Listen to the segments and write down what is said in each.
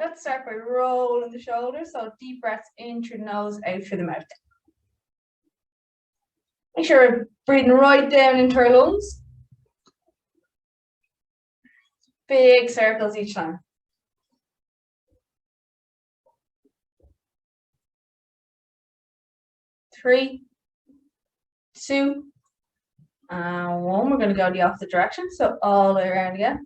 Let's start by rolling the shoulders. So deep breaths in through the nose, out through the mouth. Make sure we're breathing right down into our lungs. Big circles each time. 3, 2, and 1. We're going to go the opposite direction, so all the way around again.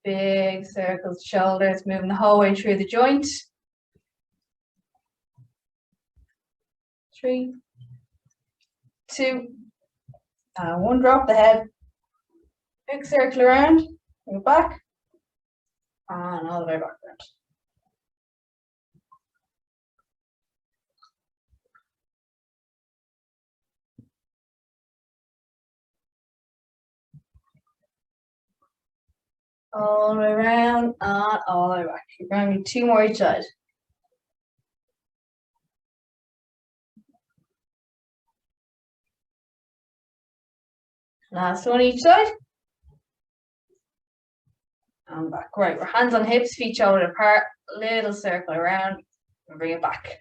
Big circles, shoulders, moving the whole way through the joint. 3, 2, and 1. Drop the head. Big circle around, go back, and all the way back around. All the way around and all the way back. You're going to do 2 more each side. Last one each side. And back. Right, we're hands on hips, feet shoulder apart, little circle around, and bring it back.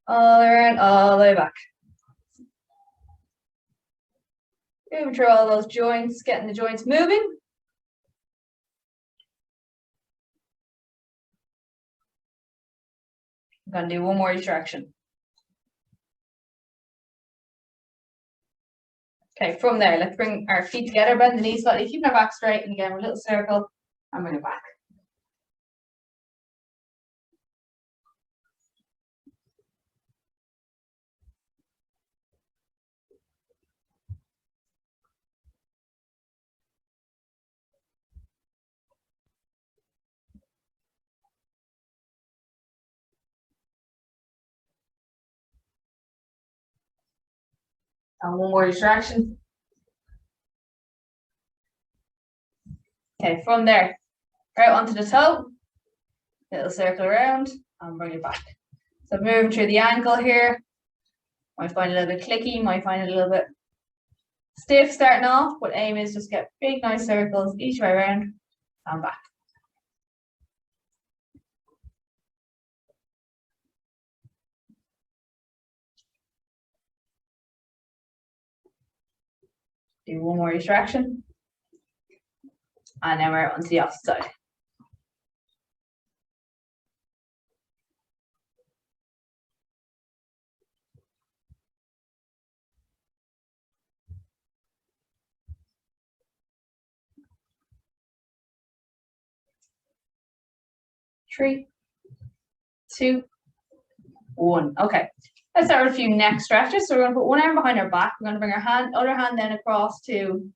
All around, all the way back. Moving through all those joints, getting the joints moving. I'm going to do 1 more each direction. Okay, from there, let's bring our feet together, bend the knees slightly, keeping our back straight, and again, a little circle, and bring it back. And 1 more each direction. Okay, from there, out onto the toe, little circle around, and bring it back. So moving through the ankle here. Might find a little bit clicky, might find it a little bit stiff starting off, but aim is just get big nice circles each way around and back. Do 1 more each direction. And then we're onto the opposite side. Three, 2, 1. Okay. Let's start with a few neck stretches. So we're going to put one arm behind our back. We're going to bring our other hand then across to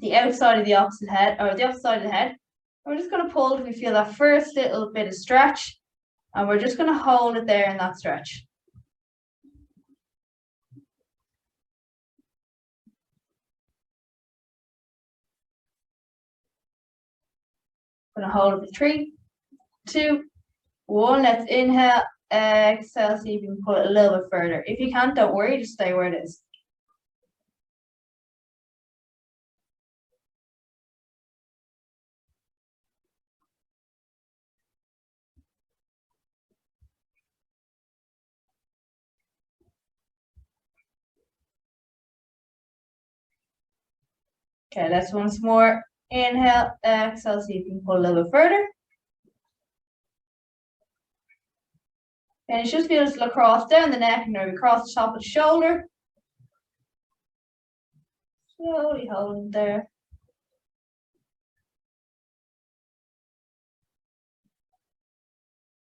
the outside of the opposite head, or the opposite side of the head. And we're just going to pull if we feel that first little bit of stretch. And we're just going to hold it there in that stretch. I'm going to hold it for 3, 2, 1. Let's inhale, exhale, see if you can pull it a little bit further. If you can't, don't worry, just stay where it is. Okay, let's once more. Inhale, exhale, see if you can pull a little bit further. And you should feel just across down the neck and maybe across the top of the shoulder. Slowly hold it there.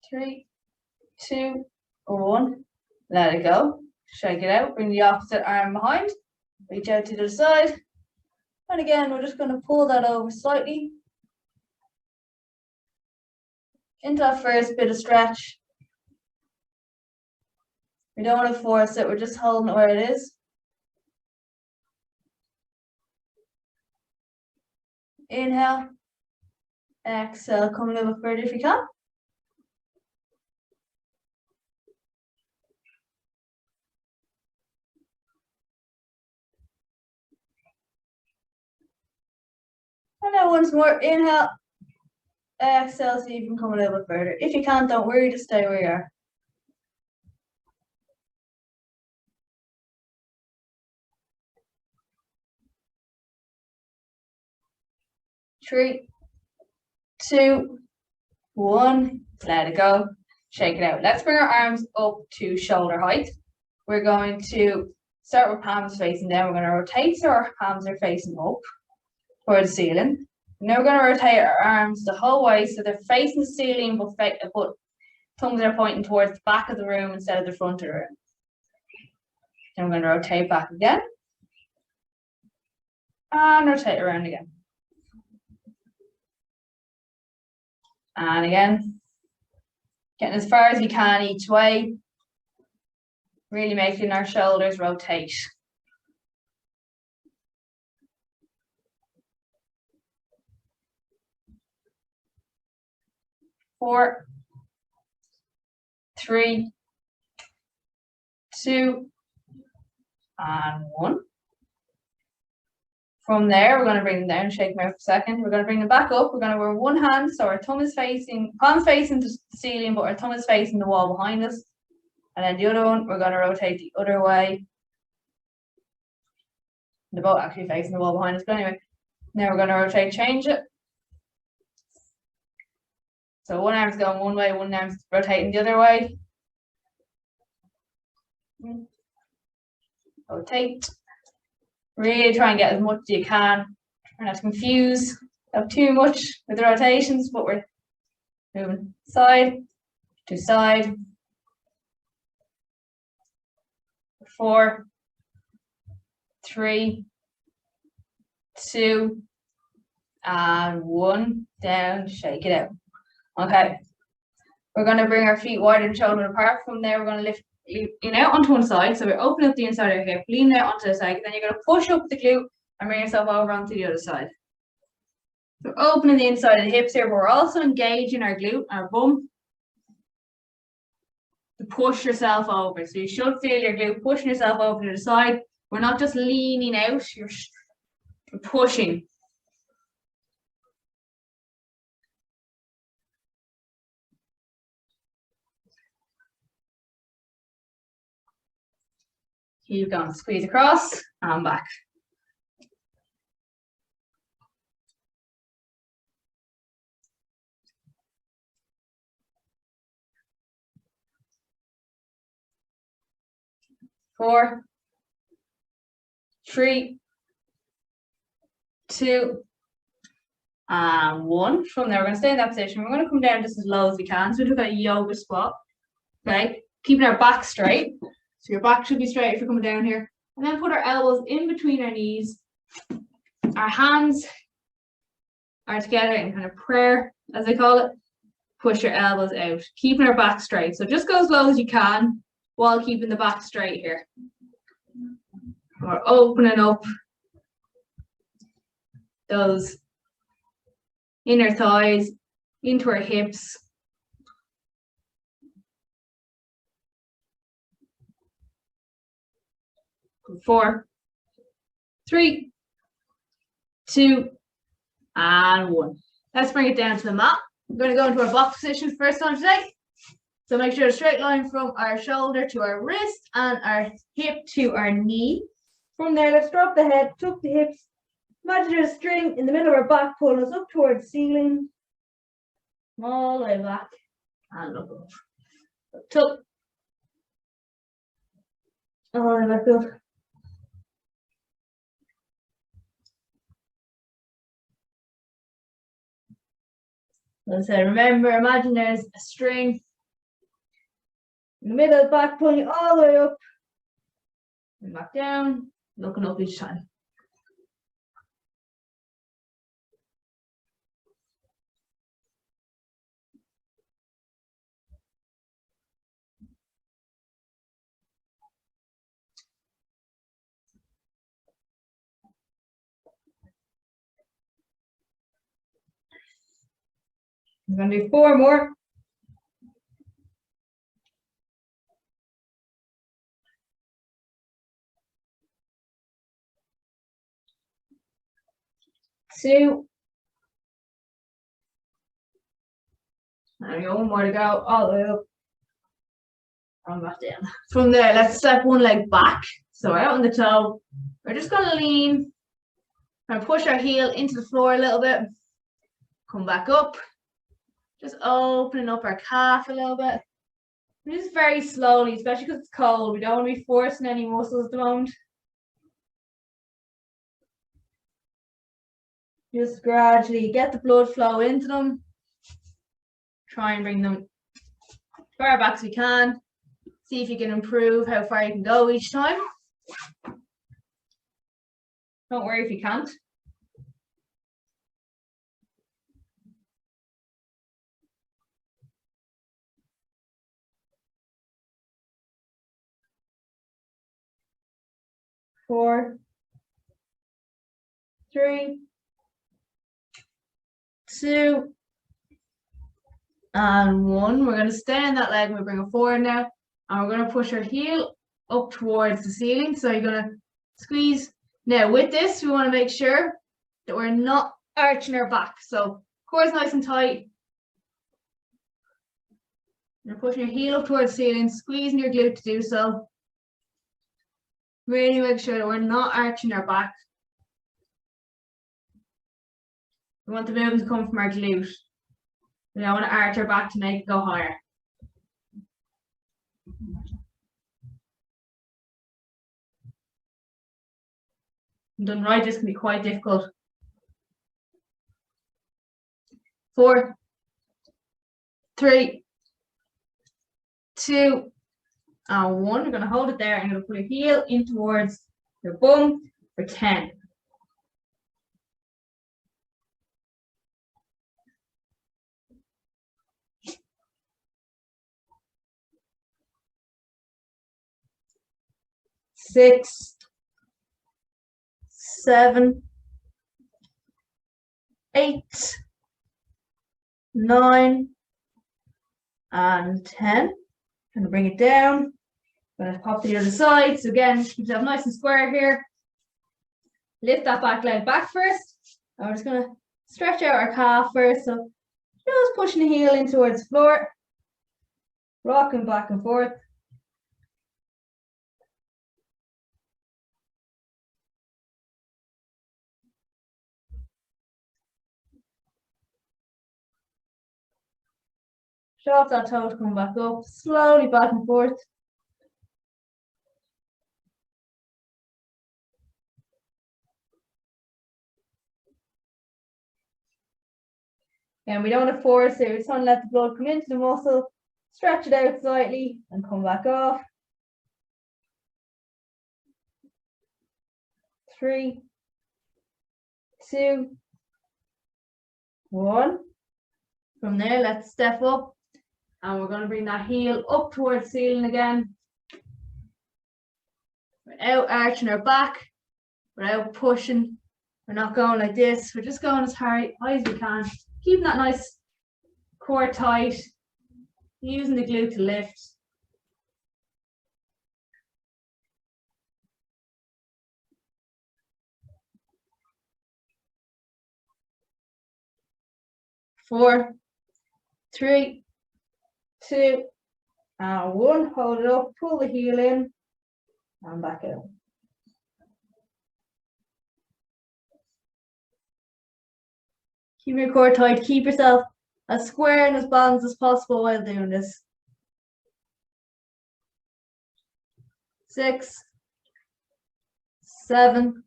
3, 2, 1. Let it go. Shake it out. Bring the opposite arm behind. Reach out to the side. And again, we're just going to pull that over slightly into that first bit of stretch. We don't want to force it. We're just holding it where it is. Inhale, Exhale, come a little bit further if you can. And now once more, inhale. Exhale, so you can come a little bit further. If you can't, don't worry, just stay where you are. 3, 2, 1. Let it go. Shake it out. Let's bring our arms up to shoulder height. We're going to start with palms facing down. We're going to rotate so our palms are facing up towards the ceiling. Now we're going to rotate our arms the whole way so they're facing the ceiling, but thumbs are pointing towards the back of the room instead of the front of the room. Then we're going to rotate back again. And rotate around again. And again. Getting as far as we can each way. Really making our shoulders rotate. 4, 3, 2, and 1. From there, we're going to bring them down, shake them out for a second. We're going to bring them back up. We're going to wear one hand, so our thumb is facing, palms facing the ceiling, but our thumb is facing the wall behind us. And then the other one, we're going to rotate the other way. They're both actually facing the wall behind us, but anyway. Now we're going to rotate, change it. So one arm's going one way, one arm's rotating the other way. Rotate. Really try and get as much as you can. Try not to confuse too much with the rotations, but we're moving side to side. 4, 3, 2, and 1. Down, shake it out. Okay, we're going to bring our feet wide and shoulder apart. From there, we're going to lift lean out onto one side. So we're opening up the inside of your hip, lean out onto the side. Then you're going to push up the glute and bring yourself over onto the other side. So we're opening the inside of the hips here, but we're also engaging our glute, our bum, to push yourself over. So you should feel your glute pushing yourself over to the side. We're not just leaning out, you're pushing. Keep going, squeeze across and back. Four, 3, 2, and 1. From there, we're going to stay in that position. We're going to come down just as low as we can. So we do that yoga squat. Okay, keeping our back straight. So your back should be straight if you're coming down here. And then put our elbows in between our knees. Our hands are together in kind of prayer, as they call it. Push your elbows out, keeping our back straight. So just go as low as you can while keeping the back straight here. We're opening up those inner thighs into our hips. 4, 3, 2, and 1. Let's bring it down to the mat. We're going to go into our box position first time today. So make sure a straight line from our shoulder to our wrist and our hip to our knee. From there, let's drop the head, tuck the hips. Imagine there's a string in the middle of our back pulling us up towards the ceiling. All the way back and look up. Tuck. All the way back up. As I said, remember, imagine there's a string in the middle of the back, pulling you all the way up and back down, looking up each time. I'm going to do 4 more. Two. There we go, 1 more to go, all the way up. And back down. From there, let's step one leg back. So we're out on the toe. We're just gonna lean and push our heel into the floor a little bit. Come back up. Just opening up our calf a little bit. Just very slowly, especially because it's cold. We don't want to be forcing any muscles at the moment. Just gradually get the blood flow into them. Try and bring them as far back as we can. See if you can improve how far you can go each time. Don't worry if you can't. Four, three, two, and 1. We're going to stay on that leg and we bring it forward now. And we're going to push our heel up towards the ceiling. So you're going to squeeze. Now with this, we want to make sure that we're not arching our back. So core's nice and tight. You're pushing your heel up towards the ceiling, squeezing your glute to do so. Really make sure that we're not arching our back. We want the movement to come from our glute. We don't want to arch our back to make it go higher. Done right, this can be quite difficult. 4, 3, 2, and 1. We're going to hold it there and you're going to put your heel in towards your bum for 10. Six, 7, 8, 9, and 10. Going to bring it down. Going to pop to the other side. So again, keep yourself nice and square here. Lift that back leg back first. And we're just going to stretch out our calf first. So just pushing the heel in towards the floor. Rocking back and forth. Drop that toe to come back up, slowly back and forth. And we don't want to force it, we just want to let the blood come into the muscle, stretch it out slightly, and come back off. 3, 2, 1. From there, let's step up. And we're going to bring that heel up towards the ceiling again. Without arching our back, without pushing. We're not going like this. We're just going as high as we can. Keeping that nice core tight. Using the glute to lift. Four, 3, 2, and 1. Hold it up, pull the heel in, and back out. Keep your core tight, keep yourself as square and as balanced as possible while doing this. 6, 7,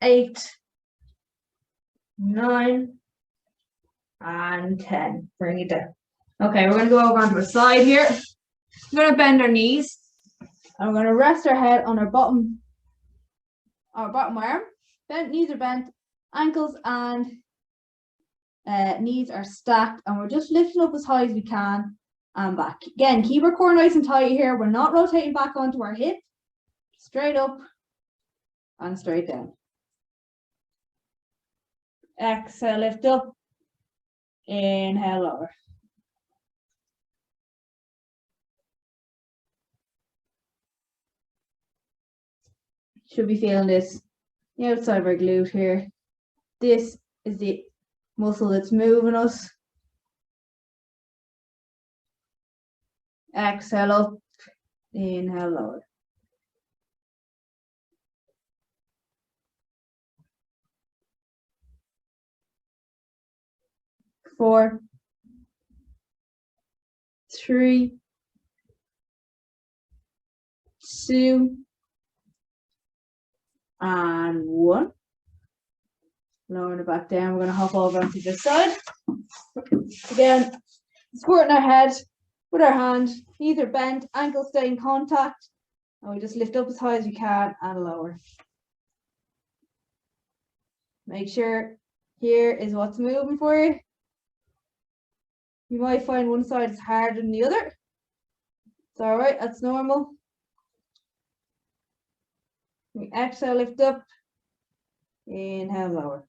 8, 9, and 10. Bring it down. Okay, we're going to go over onto the side here. We're going to bend our knees. And we're going to rest our head on our bottom arm. Knees are bent, ankles and knees are stacked, and we're just lifting up as high as we can and back. Again, keep our core nice and tight here. We're not rotating back onto our hip. Straight up and straight down. Exhale, lift up. Inhale, lower. Should be feeling this, the outside of our glute here. This is the muscle that's moving us. Exhale up, inhale, lower. Four, three, two, and one. Lowering it back down. We're going to hop over onto this side. Again, squirting our head with our hand, knees are bent, ankles stay in contact, and we just lift up as high as we can and lower. Make sure here is what's moving for you. You might find one side is harder than the other. It's all right, that's normal. We exhale, lift up, inhale, lower.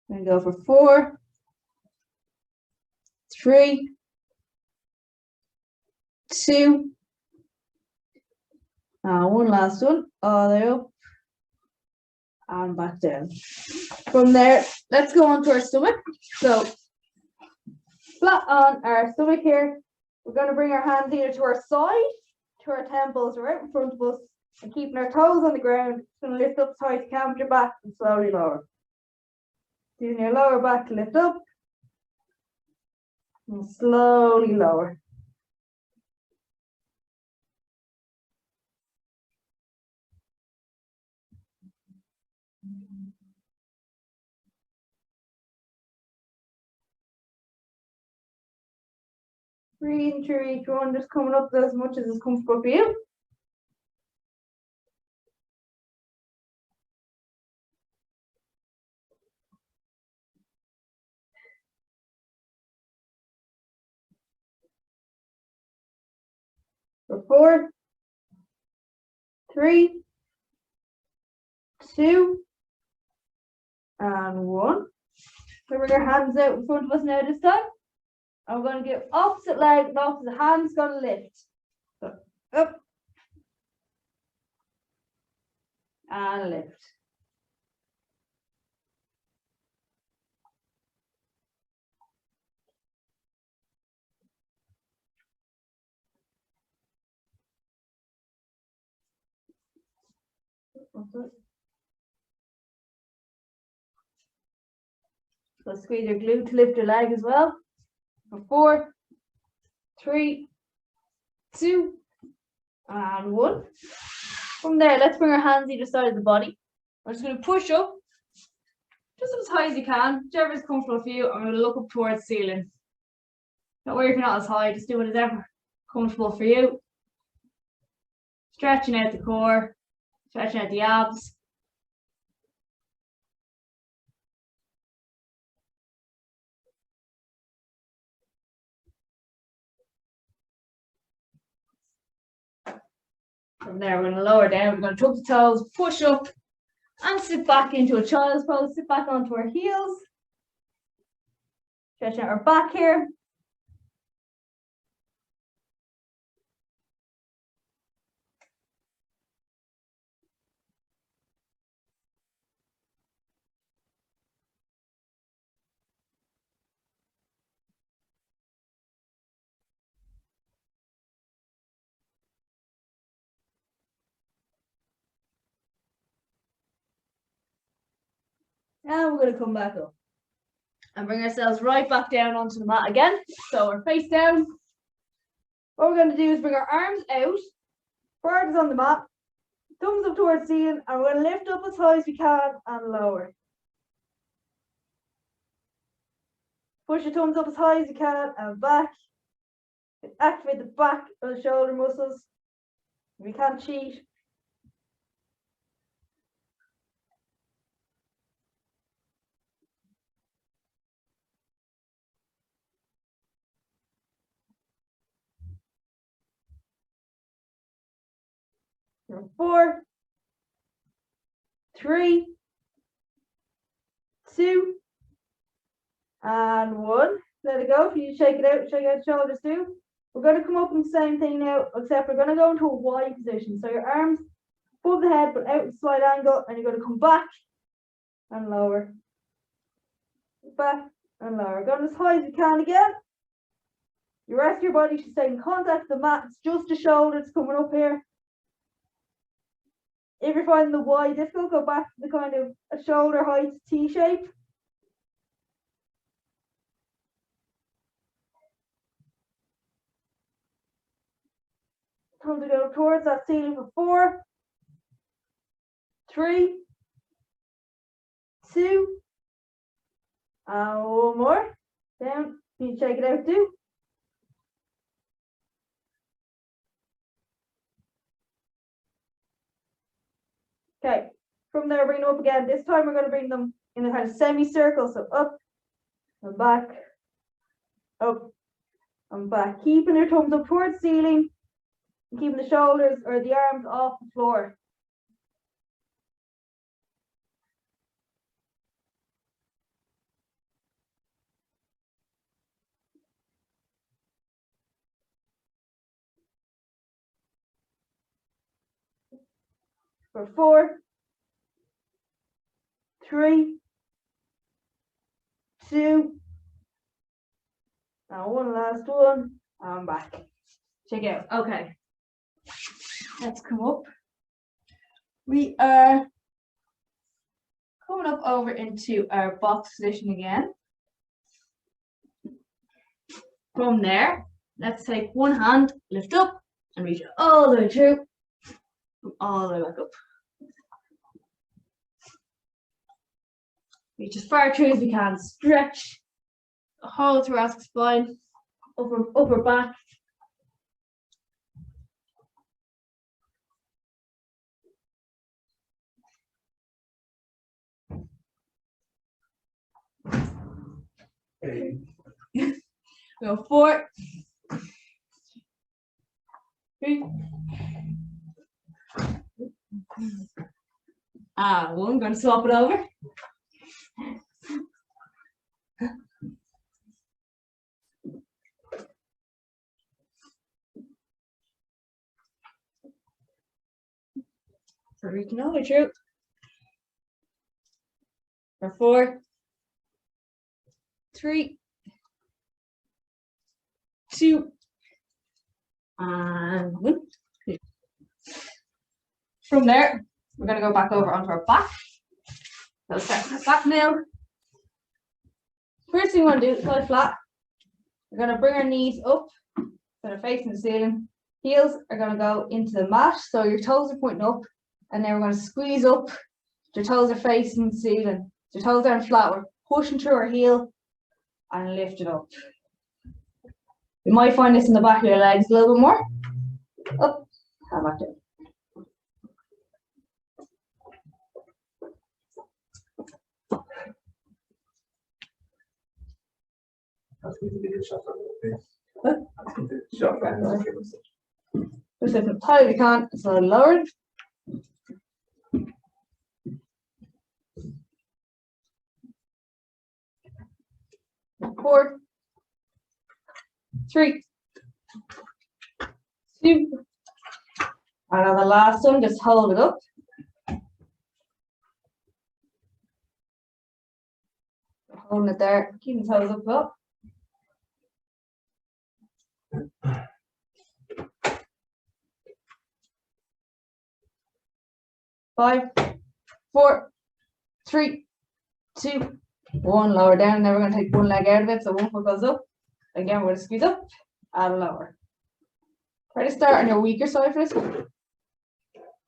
I'm going to go for 4, 3, 2, one last one, all the way up and back down. From there, let's go on to our stomach. So flat on our stomach here, we're going to bring our hands either to our side, to our temples, right in front of us, and keeping our toes on the ground. Going to lift up as high as you can with your back and slowly lower. Using your lower back to lift up and slowly lower. Breathing through each one, just coming up as much as is comfortable for you. For 4, 3, 2, and 1. So bring our hands out in front of us now this time. I'm going to give opposite leg and opposite hand's going to lift. So up and lift. So squeeze your glute to lift your leg as well. For 4, 3, 2, and 1. From there, let's bring our hands either side of the body. We're just going to push up just as high as you can, whichever is comfortable for you. I'm going to look up towards the ceiling. Don't worry if you're not as high, just do whatever comfortable for you. Stretching out the core, stretching out the abs. From there, we're going to lower down. We're going to tuck the toes, push up, and sit back into a child's pose. Sit back onto our heels. Stretching out our back here. And we're going to come back up and bring ourselves right back down onto the mat again. So we're face down. What we're going to do is bring our arms out, forward is on the mat, thumbs up towards the ceiling, and we're going to lift up as high as we can and lower. Push your thumbs up as high as you can and back. Activate the back of the shoulder muscles. We can't cheat. For 4, 3, 2, and 1. Let it go. If you shake it out the shoulders too. We're going to come up in the same thing now, except we're going to go into a Y position. So your arms above the head, but out at a slight angle, and you're going to come back and lower. Back and lower. Going as high as you can again. The rest of your body should stay in contact with the mat. It's just the shoulders coming up here. If you're finding the Y difficult, go back to the kind of a shoulder height T shape. Time to go towards that ceiling for 4, 3, 2, and 1 more. Down. You shake it out too. Okay, from there, bring them up again. This time we're going to bring them in a kind of semicircle. So up and back, up and back. Keeping your thumbs up towards the ceiling and keeping the shoulders or the arms off the floor. For 4, 3, 2, and 1 last one, and back. Check it out. Okay. Let's come up. We are coming up over into our box position again. From there, let's take one hand, lift up, and reach all the way through, all the way back up. Reach as far through as we can. Stretch the whole thoracic spine, upper back. Go 4, 3, and 1. Going to swap it over. So reaching over through. For 4, 3, 2, and 1. From there, we're going to go back over onto our back. So start our back now. First thing we want to do is lie flat. We're going to bring our knees up so they're facing the ceiling. Heels are going to go into the mat, so your toes are pointing up, and then we're going to squeeze up. Your toes are facing the ceiling. Your toes aren't flat. We're pushing through our heel and lift it up. You might find this in the back of your legs a little bit more. Up, and back down. Just lift it tight as you can, so lower it. Four, 3, 2, and on the last one, just hold it up. Holding it there, keep the toes up. 5, 4, 3, 2, 1. Lower down. Now we're going to take one leg out of it, so one foot goes up. Again, we're going to squeeze up and lower. Try to start on your weaker side for this one.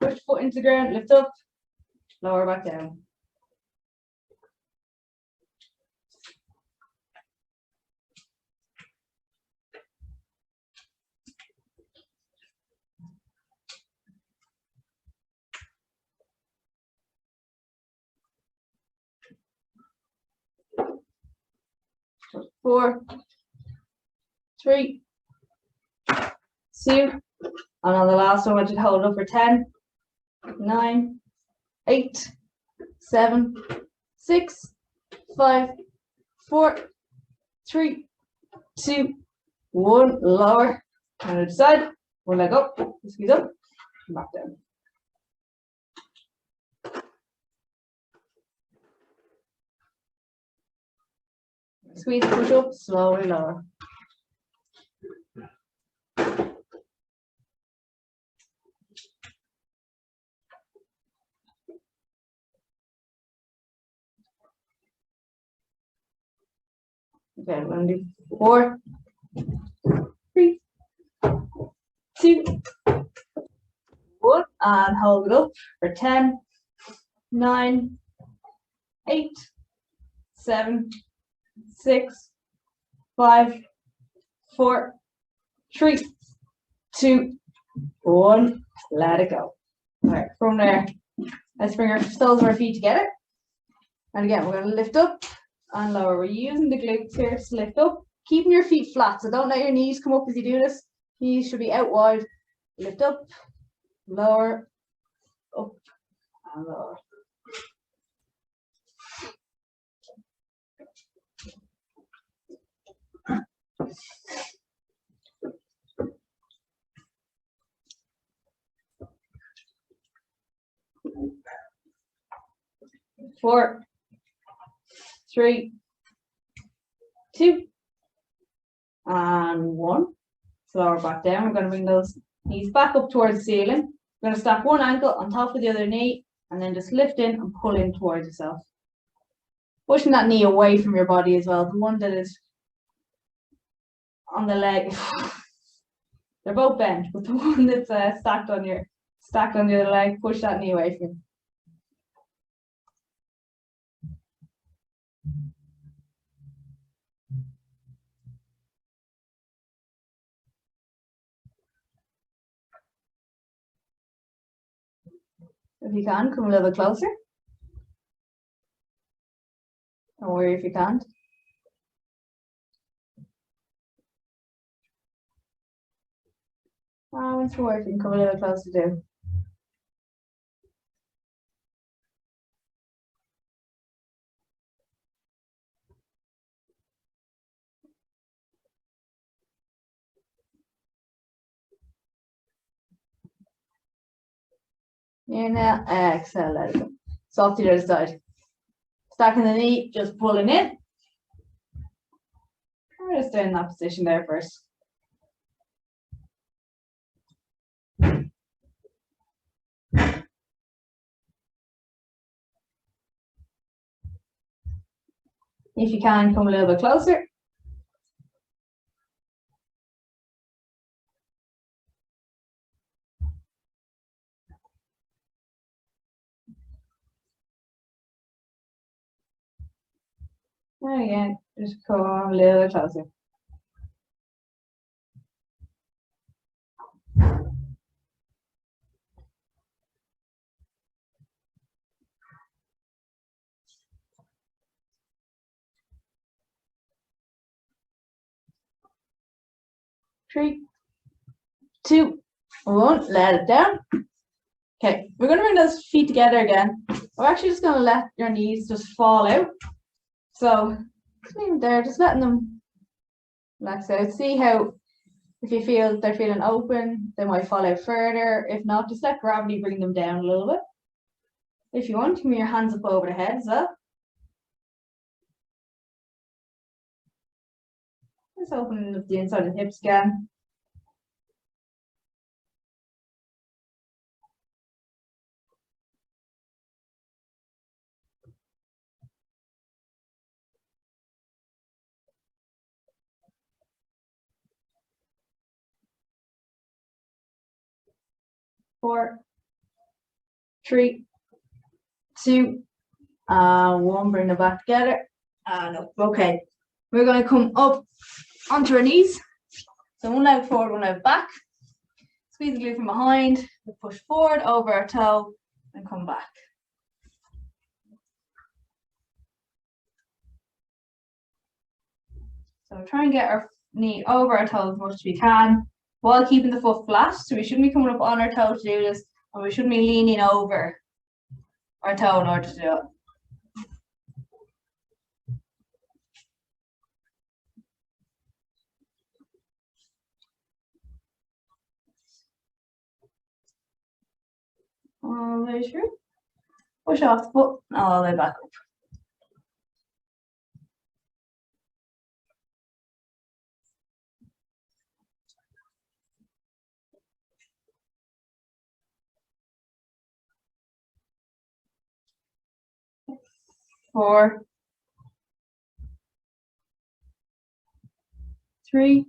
Push foot into the ground, lift up, lower back down. So 4, 3, 2, and on the last one, I want you to hold it up for 10, 9, 8, 7, 6, 5, 4, 3, 2, 1. Lower. And other side. One leg up. Squeeze up. Back down. Squeeze, push up, slowly lower. Okay, I'm going to do 4, 3, 2, 1, and hold it up for 10, 9, 8, 7, 6, 5, 4, 3, 2, 1. Let it go. All right, from there, let's bring our soles of our feet together. And again, we're going to lift up and lower. We're using the glutes here to lift up, keeping your feet flat. So don't let your knees come up as you do this. Knees should be out wide. Lift up, lower, up, and lower. Four, 3, 2, and 1. So lower back down. We're going to bring those knees back up towards the ceiling. We're going to stack one ankle on top of the other knee and then just lift in and pull in towards yourself. Pushing that knee away from your body as well. The one that is on the leg, they're both bent, but the one that's stacked on the other leg, push that knee away from you. If you can, come a little bit closer. Don't worry if you can't. Once more, if you can come a little closer too. Inhale, exhale, let it go. Soft to the other side. Stacking the knee, just pulling in. We're just stay in that position there first. If you can, come a little bit closer. And again, just come a little bit closer. Three, 2, 1, let it down. Okay, we're going to bring those feet together again. We're actually just going to let your knees just fall out. So, leave them there, just letting them relax out. See how, if you feel they're feeling open, they might fall out further. If not, just let gravity bring them down a little bit. If you want, you can bring your hands up over the head as well. Just opening up the inside of the hips again. Four, 3, 2, 1. Bring them back together. And up. Okay, we're going to come up onto our knees. So one leg forward, one leg back. Squeeze the glute from behind. We push forward over our toe and come back. So try and get our knee over our toe as much as we can while keeping the foot flat. So we shouldn't be coming up on our toe to do this, And we shouldn't be leaning over our toe in order to do it. All the way through. Push off the foot, all the way back up. Four, three,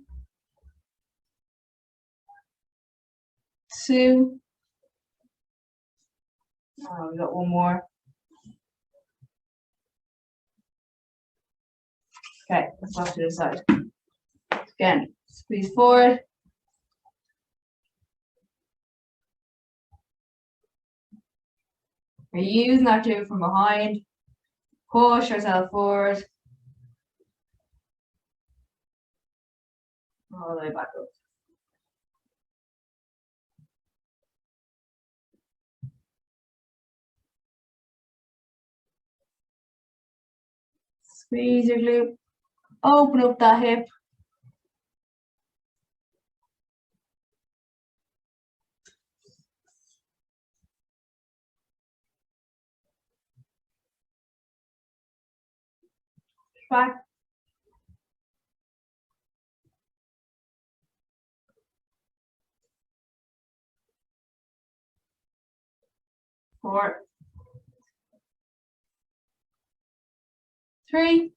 two. Oh, we got one more. Okay, let's walk to the side. Again, squeeze forward. We're using that glute from behind. Push yourself forward. All the way back up. Squeeze your glute. Open up that hip. Back. Four. Three.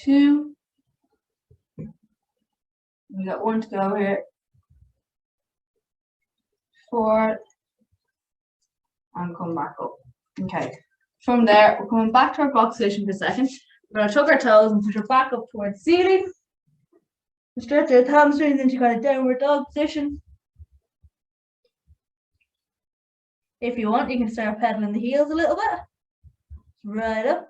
Two. We got one to go here. Four. And come back up. Okay. From there, we're coming back to our box position for a second. We're going to tuck our toes and push our back up towards the ceiling. Stretch our hamstrings into kind of downward dog position. If you want, you can start pedaling the heels a little bit. Right up.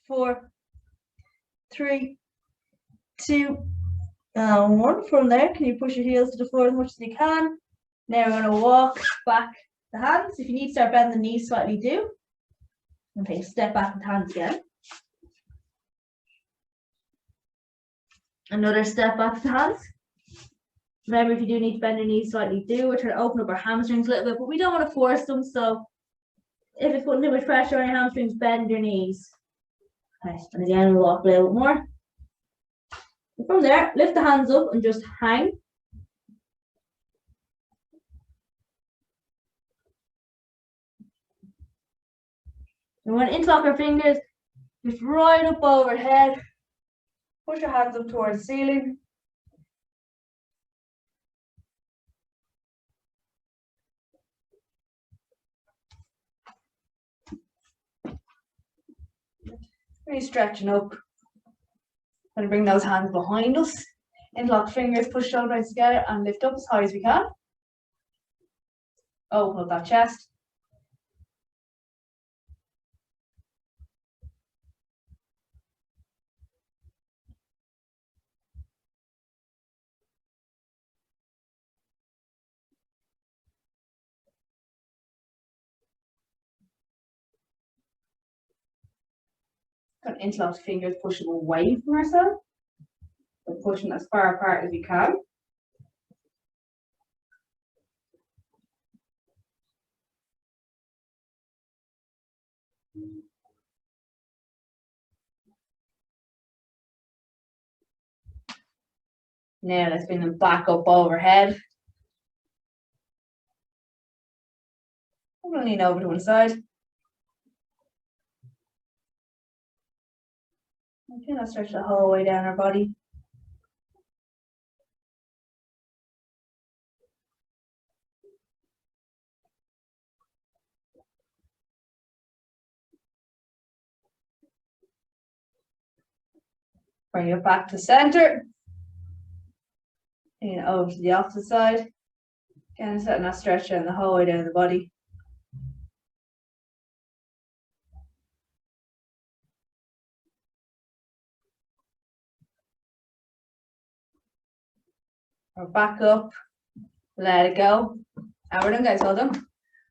Four, three, two, and one. From there, can you push your heels to the floor as much as you can? Now we're going to walk back the hands. If you need to start bending the knees slightly, do. And take a step back with the hands again. Another step back with the hands. Remember, if you do need to bend your knees slightly, do. We're trying to open up our hamstrings a little bit, but we don't want to force them. So if it's putting too much pressure on your hamstrings, bend your knees. Okay, and again, we'll walk a little bit more. And from there, lift the hands up and just hang. We want to interlock our fingers, just right up overhead. Push your hands up towards the ceiling. Really stretching up. Going to bring those hands behind us. Interlock fingers, push shoulders together and lift up as high as we can. Open up that chest. Got interlocked fingers, push them away from ourselves. We're pushing as far apart as we can. Now let's bring them back up overhead. I'm going to lean over to one side. I feel that stretch the whole way down our body. Bring it back to center. Bring it over to the opposite side. Again, setting that stretch down the whole way down the body. Or back up, let it go. And we're done, guys. Well done.